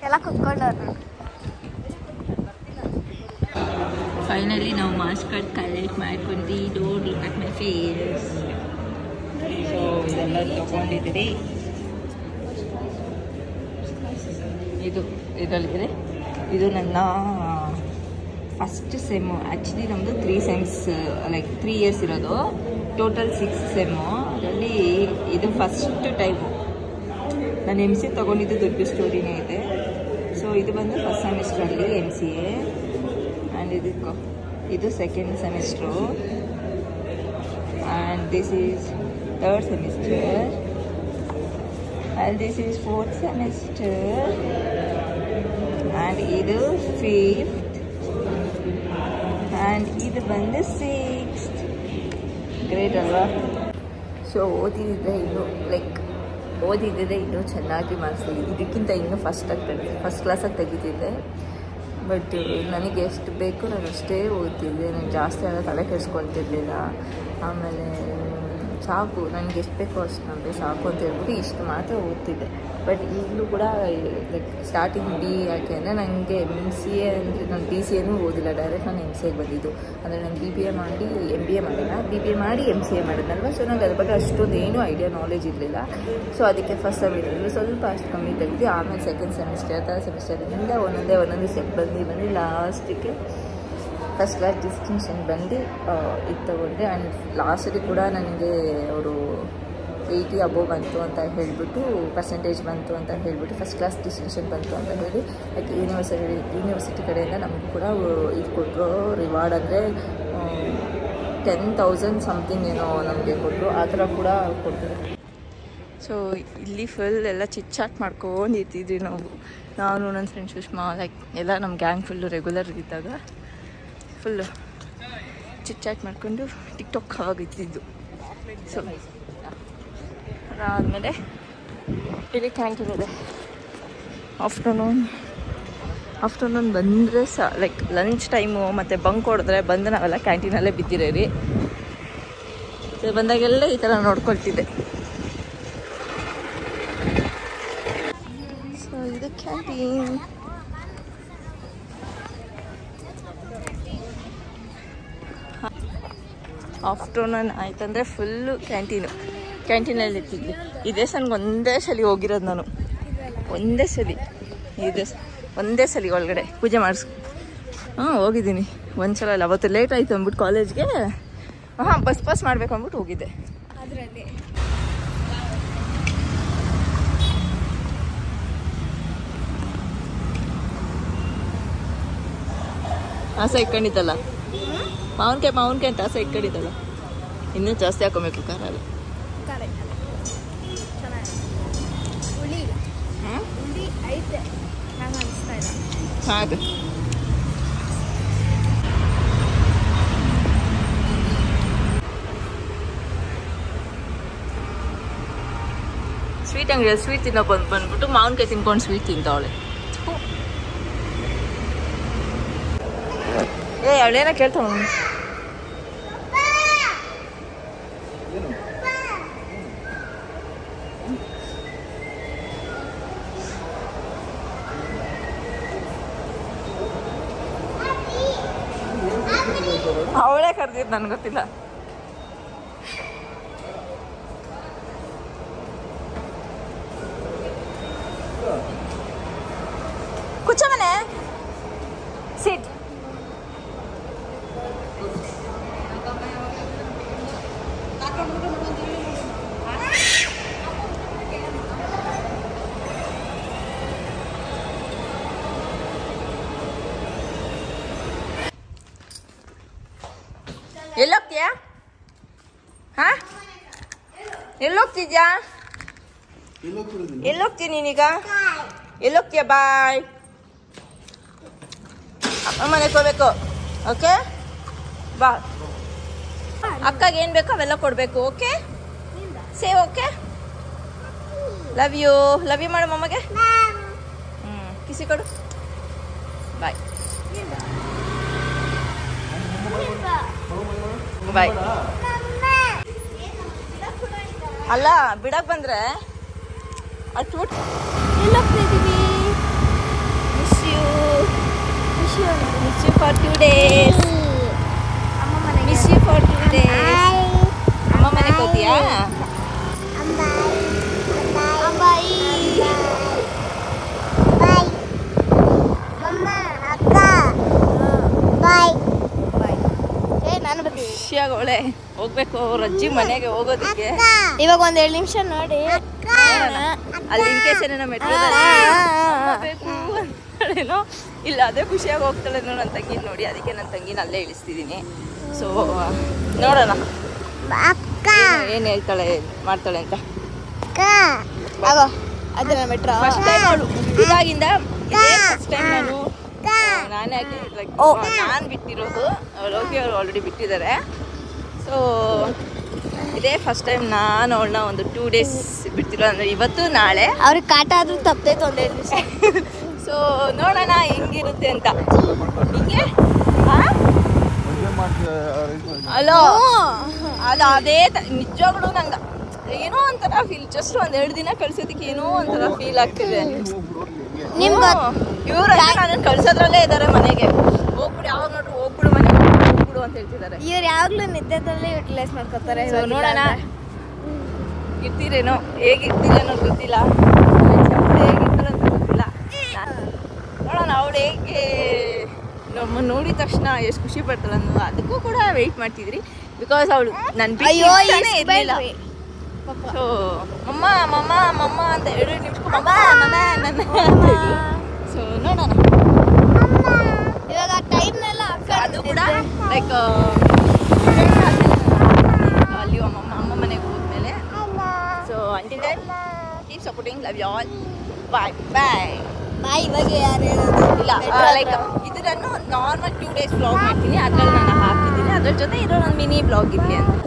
ಎಲ್ಲ ಕುತ್ಕೊಂಡವ್ರು. ಫೈನಲಿ ನಾವು ಮಾಸ್ಕ್ ಕಾರ್ಡ್ ಕಲೆಕ್ಟ್ ಮಾಡ್ಕೊಂಡು don't look at my face. So ಇದೆಲ್ಲ ತೊಗೊಂಡಿದ್ದೀರಿ. ಇದರಲ್ಲಿದೆ. ಇದು ನನ್ನ ಫಸ್ಟ್ ಸೆಮ್ಮು. ಆ್ಯಕ್ಚುಲಿ ನಮ್ಮದು 3 ಸೆಮ್ಸ್, ಲೈಕ್ 3 ಇಯರ್ಸ್ ಇರೋದು. Total 6 sem. ಅದರಲ್ಲಿ ಇದು ಫಸ್ಟ್ ಟೈಮು. ನಾನು MCA ತೊಗೊಂಡಿದ್ದು ದೊಡ್ಡ ಸ್ಟೋರಿನೇ ಇದೆ. ಸೊ ಇದು ಬಂದು ಫಸ್ಟ್ ಸೆಮಿಸ್ಟ್ರಲ್ಲಿ MCA. ಆ್ಯಂಡ್ ಇದು second semester. And this is third semester. And this is fourth semester. And ಇದು 5th. ಆ್ಯಂಡ್ ಇದು ಬಂದು 6th. ಗ್ರೇಟ್ ಅಲ್ವಾ? ಸೊ ಓದಿದ್ರೆ ಇನ್ನೂ ಚೆನ್ನಾಗಿ ಮಾರ್ಕ್ಸ್ ಇದಕ್ಕಿಂತ ಇನ್ನೂ ಫಸ್ಟ್ ಕ್ಲಾಸಾಗಿ ತೆಗಿತಿದ್ದೆ. ಬಟ್ ನನಗೆ ಎಷ್ಟು ಬೇಕು ನಾನು ಅಷ್ಟೇ ಓದ್ತಿದ್ದೆ. ನಾನು ಜಾಸ್ತಿ ಎಲ್ಲ ತಲೆ ಕೆಡಿಸ್ಕೊಳ್ತಿರ್ಲಿಲ್ಲ. ಆಮೇಲೆ ಸಾಕು, ನನಗೆ ಎಷ್ಟು ಬೇಕೋ ಅಷ್ಟು ನಮಗೆ ಸಾಕು ಅಂತ ಹೇಳ್ಬಿಟ್ಟು ಇಷ್ಟು ಮಾತ್ರ ಓದ್ತಿದ್ದೆ. ಬಟ್ ಈಗಲೂ ಕೂಡ ಲೈಕ್ ಸ್ಟಾರ್ಟಿಂಗ್ ಯಾಕೆ ಅಂದರೆ ನನಗೆ MCA ಅಂದರೆ ನಾನು BCAನೂ ಓದಿಲ್ಲ. ಡೈರೆಕ್ಟ್ ನಾನು MCAಗೆ ಬಂದಿದ್ದು. ಅಂದರೆ ನಾನು BBA ಮಾಡಿ MBA ಮಾಡಿಲ್ಲ, BBA ಮಾಡಿ MCA ಮಾಡಿದ್ನಲ್ವ. ಸೊ ನನಗೆ ಅದ್ರ ಬಗ್ಗೆ ಅಷ್ಟೊಂದು ಏನೂ ಐಡಿಯಾ ನಾಲೆಜ್ ಇರಲಿಲ್ಲ. ಸೊ ಅದಕ್ಕೆ ಫಸ್ಟ್ ಸೆಮಿಸ್ಟರಲ್ಲಿ ಸ್ವಲ್ಪ ಅಷ್ಟು ಕಮ್ಮಿ ತೆಗೆದು ಆಮೇಲೆ ಸೆಕೆಂಡ್ ಸೆಮಿಸ್ಟರ್, ಥರ್ಡ್ ಸೆಮಿಸ್ಟರಿಂದ ಒಂದೊಂದೇ ಸ್ಟೆಪ್ ಬಂದು ಲಾಸ್ಟಿಗೆ ಫಸ್ಟ್ ಕ್ಲಾಸ್ ಡಿಸ್ಟಿಂಕ್ಷನ್ ಬಂದು ಇದು ತಗೊಂಡೆ. ಆ್ಯಂಡ್ ಲಾಸ್ಟಲ್ಲಿ ಕೂಡ ನನಗೆ ಅವರು 80 ಅಬೋವ್ ಬಂತು ಅಂತ ಹೇಳಿಬಿಟ್ಟು, ಪರ್ಸೆಂಟೇಜ್ ಬಂತು ಅಂತ ಹೇಳಿಬಿಟ್ಟು, ಫಸ್ಟ್ ಕ್ಲಾಸ್ ಡಿಸ್ಟಿಂಕ್ಷನ್ ಬಂತು ಅಂತ ಹೇಳಿ ಲೈಕ್ ಯೂನಿವರ್ಸಿಟಿ ಕಡೆಯಿಂದ ನಮಗೂ ಕೂಡ ಇದು ಕೊಟ್ಟರು ರಿವಾರ್ಡ್. ಅಂದರೆ 10,000 ಸಮಥಿಂಗ್ ಏನೋ ನಮಗೆ ಕೊಟ್ಟರು. ಆ ಥರ ಕೂಡ ಕೊಡ್ತಾರೆ. ಸೊ ಇಲ್ಲಿ ಫುಲ್ ಎಲ್ಲ ಚಿಟ್ಚಾಟ್ ಮಾಡ್ಕೊಂಡು ಇರ್ತಿದ್ವಿ ನಾನು ನನ್ನ ಫ್ರೆಂಡ್ ಸುಷ್ಮಾ, ಲೈಕ್ ಎಲ್ಲ ನಮ್ಮ ಗ್ಯಾಂಗ್ ಫುಲ್ಲು ರೆಗ್ಯುಲರ್ ಇದ್ದಾಗ ಫುಲ್ಲು ಚಿಟ್ಚಾಟ್ ಮಾಡ್ಕೊಂಡು ಟಿಕ್ಟಾಕ್ ಆಗಿತ್ತಿದ್ದು. ಸೊ ಅದಾದಮೇಲೆ ಇಲ್ಲಿ ಕ್ಯಾಂಟೀನ್ ಇದೆ. ಆಫ್ಟರ್ನೂನ್ ಬಂದರೆ ಲೈಕ್ ಲಂಚ್ ಟೈಮು ಮತ್ತು ಬಂಕ್ ಹೊಡೆದ್ರೆ ಬಂದು ನಾವೆಲ್ಲ ಕ್ಯಾಂಟೀನಲ್ಲೇ ಬಿದ್ದಿರೋರಿ. ಸೊ ಬಂದಾಗೆಲ್ಲ ಈ ಥರ ನೋಡ್ಕೊಳ್ತಿದ್ದೆ. ಸೊ ಇದು ಕ್ಯಾಂಟೀನ್. ಆಫ್ಟರ್ನೂನ್ ಆಯ್ತಂದರೆ ಫುಲ್ಲು ಕ್ಯಾಂಟೀನಲ್ಲಿ ಇರ್ತಿದ್ವಿ. ಈ ದೇವಸ್ಥಾನಕ್ಕೆ ಒಂದೇ ಸಲ ಹೋಗಿರೋದು ನಾನು. ಒಂದೇ ಸಲ ಒಳಗಡೆ ಪೂಜೆ ಹೋಗಿದ್ದೀನಿ. ಒಂದ್ಸಲ ಅಲ್ಲ, ಅವತ್ತು ಲೇಟ್ ಆಯಿತು ಅಂದ್ಬಿಟ್ಟು ಕಾಲೇಜ್ಗೆ ಬಸ್ ಮಾಡಬೇಕು ಅಂದ್ಬಿಟ್ಟು ಹೋಗಿದ್ದೆ. ಅದರಲ್ಲಿ ಆಸೆ ಇಟ್ಕೊಂಡಿದ್ದಲ್ಲ, ಮಾವಿನಕಾಯಿ ಅಂತ ಆಸೆ ಇಟ್ಕೊಂಡಿದ್ದಲ್ಲ. ಇನ್ನೂ ಜಾಸ್ತಿ ಹಾಕೊಬೇಕು ಖಾರ ಅಲ್ಲ. ಹಾಗೆ ಸ್ವೀಟ್ ಅಂಗಡಿಯಲ್ಲಿ ಸ್ವೀಟ್ ತಿನ್ನೋ ಬಂದ್ಬಿಟ್ಟು ಮಾವಿನಕಾಯಿ ತಿನ್ಕೊಂಡು ಸ್ವೀಟ್ ತಿಂತಾವಳೆ. ಅವಳೇನ ಕೇಳ್ತಾವ. ಅವಳೇ ಕರೆದಿದ್ದು, ನನಗೆ ಗೊತ್ತಿಲ್ಲ. ಕುಚ್ಚ ಮನೆ ಸೀಟ್. ಎಲ್ಲೋಗ್ತೀಯಾ? ಎಲ್ಲೋಗ್ತಿದ್ಯಾ? ಎಲ್ಲೋಗ್ತೀನಿ ನೀನೀಗ? ಎಲ್ಲೋಗ್ತೀಯ? ಬಾಯ್. ಅಮ್ಮ ಮನೆಗೆ ಹೋಗ್ಬೇಕು. ಓಕೆ ಬಾ. ಅಕ್ಕಗೆ ಏನು ಬೇಕೋ ಅವೆಲ್ಲ ಕೊಡಬೇಕು. Okay save. Okay love you ಮಾಡು ಮಮ್ಮಗೆ. ಕಿಸಿ ಕೊಡು. ಬಾಯ್ ಬಾಯ್. ಅಲ್ಲ ಬಿಡಕ್ ಬಂದ್ರೆ ಅಷ್ಟು ಎಲ್ಲೋಗ್ತಿದೀವಿ. days. Miss you for 2 days. ಅಮ್ಮ ಮನೆಗೆ ಹೋಗ್ತೀಯಾ? ಖುಷಿಯಾಗಿ ಅವಳೆ ಹೋಗ್ಬೇಕು ಅವ್ರ ಅಜ್ಜಿ ಮನೆಗೆ ಹೋಗೋದಕ್ಕೆ. ಇವಾಗ ಒಂದ್ 2 ನಿಮಿಷ ನೋಡಿ ಅಲ್ಲಿ ಇನ್ ಕೇಸ್ ಏನೇನೋ ಮೆಟ್ರೋದಲ್ಲಿ ಇಲ್ಲ ಅದೇ ಖುಷಿಯಾಗಿ ಹೋಗ್ತಾಳೆ ನನ್ನ ತಂಗಿ ನೋಡಿ. ಅದಕ್ಕೆ ನನ್ನ ತಂಗಿನ ಅಲ್ಲೇ ಇಳಿಸ್ತಿದ್ದೀನಿ. ಸೊ ನೋಡೋಣ ಏನು ಹೇಳ್ತಾಳೆ ಮಾಡ್ತಾಳೆ ಅಂತ. ಅದನ್ನ ಮೆಟ್ರೋ ಫಸ್ಟ್ ಟೈಮ್ ಅವಳು ಇದಾಗಿಂದ ಫಸ್ಟ್ ಟೈಮ್ ನಾನೇ ನಾನು ಬಿಟ್ಟಿರೋದು. ಅವಳು ಹೋಗಿ ಅವ್ರು ಆಲ್ರೆಡಿ ಬಿಟ್ಟಿದ್ದಾರೆ. ಸೊ ಇದೇ ಫಸ್ಟ್ ಟೈಮ್ ನಾನು ಅವಳನ್ನ ಒಂದು 2 days ಬಿಟ್ಟಿರೋ ಅಂದರೆ ಇವತ್ತು ನಾಳೆ. ಅವ್ರಿಗೆ ಕಾಟ ಆದ್ರೂ ತಪ್ಪತೈತೆ ಒಂದೇ ದಿವಸ. ಸೊ ನೋಡೋಣ ಹೆಂಗಿರುತ್ತೆ ಅಂತ. ಹಿಂಗೆ ಅಲೋ ಅದು ಅದೇ ನಿಜವಾಗ್ಲೂ ನಂಗೆ ಏನೋ ಒಂಥರ ಫೀಲ್. ಜಸ್ಟ್ ಒಂದು 2 ದಿನ ಕಳ್ಸೋದಕ್ಕೆ ಏನೋ ಒಂಥರ ಫೀಲ್ ಆಗ್ತಿದೆ. ನಿಮ್ಗೆ ಇವರು ನಾನು ಕಳ್ಸೋದ್ರಲ್ಲೇ ಇದ್ದಾರೆ ಮನೆಗೆ. ಹೋಗ್ಬಿಡು ಯಾವಾಗ ನೋಡ್ರು ಹೋಗ್ಬಿಡು ಮನೆಗೆ ಹೋಗ್ಬಿಡು ಅಂತ ಹೇಳ್ತಿದ್ದಾರೆ. ಇವ್ರು ಯಾವಾಗಲೂ ನಿದ್ದೆದಲ್ಲೇ ಯುಟಿಲೈಸ್ ಮಾಡ್ಕೊತಾರೆ. ಸೊ ನೋಡೋಣ ಇರ್ತೀರೇನೋ ಹೇಗಿರ್ತೀರೇನೋ ಗೊತ್ತಿಲ್ಲ. ಹೇಗಿರ್ತಾರೆ ಅಂತ ಗೊತ್ತಿಲ್ಲ. ನೋಡೋಣ ಅವಳು ಹೇಗೆ ನಮ್ಮ ನೋಡಿದ ತಕ್ಷಣ ಎಷ್ಟು ಖುಷಿ ಪಡ್ತಾಳೆ ಅನ್ನೋದು ಅದಕ್ಕೂ ಕೂಡ ವೆಯ್ಟ್ ಮಾಡ್ತಿದ್ರಿ. ಬಿಕಾಸ್ ಅವಳು ನನ್ನ ಬಿಟ್ಟಿನೇ ಇರಲಿಲ್ಲ. ಸೊ ಮಮ್ಮ ಮಮ್ಮ ಮಮ್ಮ ಅಂತ 2 ನಿಮಿಷಕ್ಕೂ ಮಮ್ಮ ನನ್ನ ಸೊ ನೋಡೋಣ ಇವಾಗ ಟೈಮ್ನೆಲ್ಲ ಅದು ಕೂಡ ಲೈಕ್ ಅಲ್ಲಿ ಅಮ್ಮ ಮನೆಗೆ ಹೋದ್ಮೇಲೆ. So until then keep supporting, love you all, bye bye bye. ಇವಾಗ ಯಾರು ಹೇಳೋದು ಇಲ್ಲ ಲೈಕ್ ಇದು ನಾನು ನಾರ್ಮಲ್ 2 days ವ್ಲಾಗ್ ಮಾಡ್ತೀನಿ. ಅದ್ರಲ್ಲಿ ನಾನು ಹಾಕಿದ್ದೀನಿ. ಅದ್ರ ಜೊತೆ ಇರೋ ನನ್ನ ಮಿನಿ ವ್ಲಾಗ್ ಇರಲಿ ಅಂತ.